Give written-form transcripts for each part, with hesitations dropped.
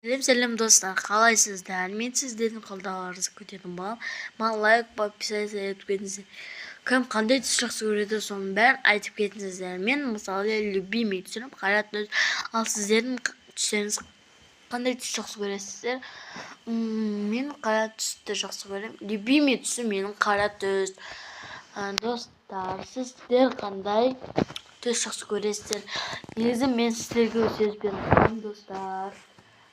Selam dostlar, қалайсыздар? Мен сіздердің қолдауларыңызды күтетін боламын. Маған лайк, подписаться етіп кетіңіздер. Кім қандай түс жақсы көреді, соның бәрін айтып кетіңіздер. Мен мысалы любимый түсім қара түс. Ал сіздердің түстеріңіз қандай түс жақсы көресіздер? Мен қара түсті жақсы көремін. Любимый түсім менің қара түс. Достар, сіздер қандай түс жақсы көресіздер? Негізі мен сіздерге сөз бердім, достар.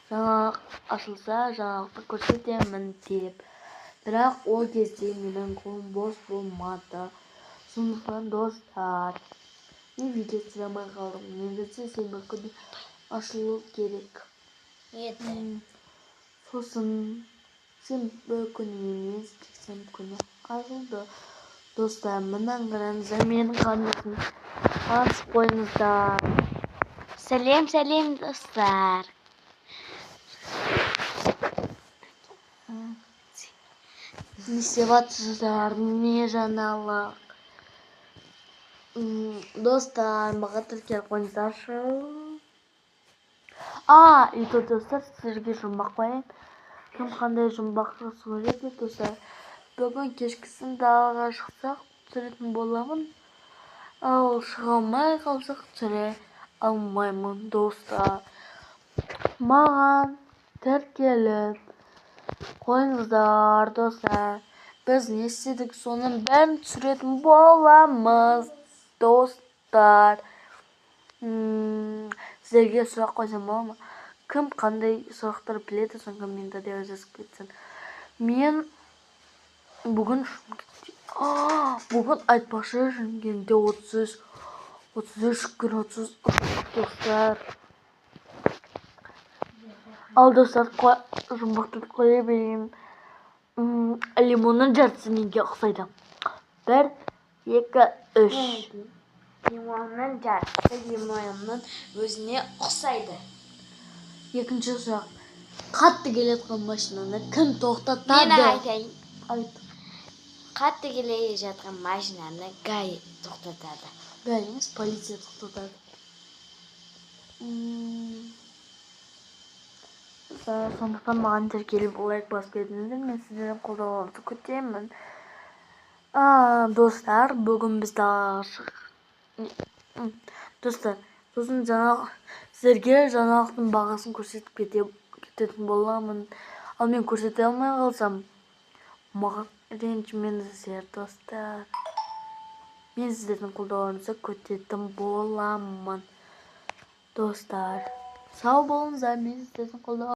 Жаңалық ашылса жаңалықты көрсетемін деп, бірақ ол кезде менің қолым бос болмады. Сондықтан достар, мен видео түсіремей қалдым. Негізі сенбі күні ашылу керек еді. Сосын сенбі күні емес, жексенбі күні ашылды. Достар, мынаны қараңыздар, менің қандасым танысып қойыңыздар. Сәлем достар. Не істеп жатсыздар, не жаңалық? Достар, маған тіркеліп қойыңыздаршы. И то достар, сіздерге жұмбақ қояйын. Кім қандай жұмбақ жақсы көреді, достар? Бүгін кешкісін далаға шықсақ түсіретін боламын. Ал шыға алмай қалсақ түсіре алмаймын, достар. Маған тіркеліп қойыңыздар, достар. Біз не істедік, соның бәрін түсіретін боламыз, достар. Сіздерге сұрақ қойсам бола ма? Кім қандай сұрақтар біледі, соны комментарийде жазып кетсін. Мен бүгін айтпақшы, Шымкентте 33 күн 30 достар. Ал достар, жұмбақты қоя берейін. Лимонның жартысы неге ұқсайды? 1, 2, 3. Лимонның жартысы лимонның өзіне ұқсайды. Екінші сұрақ. Қатты келе жатқан машинаны кім тоқтатады? Мен айтайын. Айт. Қатты келе жатқан машинаны ГАИ тоқтатады. ГАИ емес, полиция тоқтатады. Сондықтан маған тіркеліп лайк басып кетіңіздер. Мен сіздердің қолдауларыңызды күтемін. Достар, бүгін біз достар, сосын сіздерге жаңалықтың бағасын көрсетіп кететін боламын. Ал мен көрсете алмай қалсам, маған ренжімеңіздер, достар. Мен сіздердің қолдауларыңызды күтетін боламын, достар. Сау болыңыздар, мен сіздердің қолдауларыңызды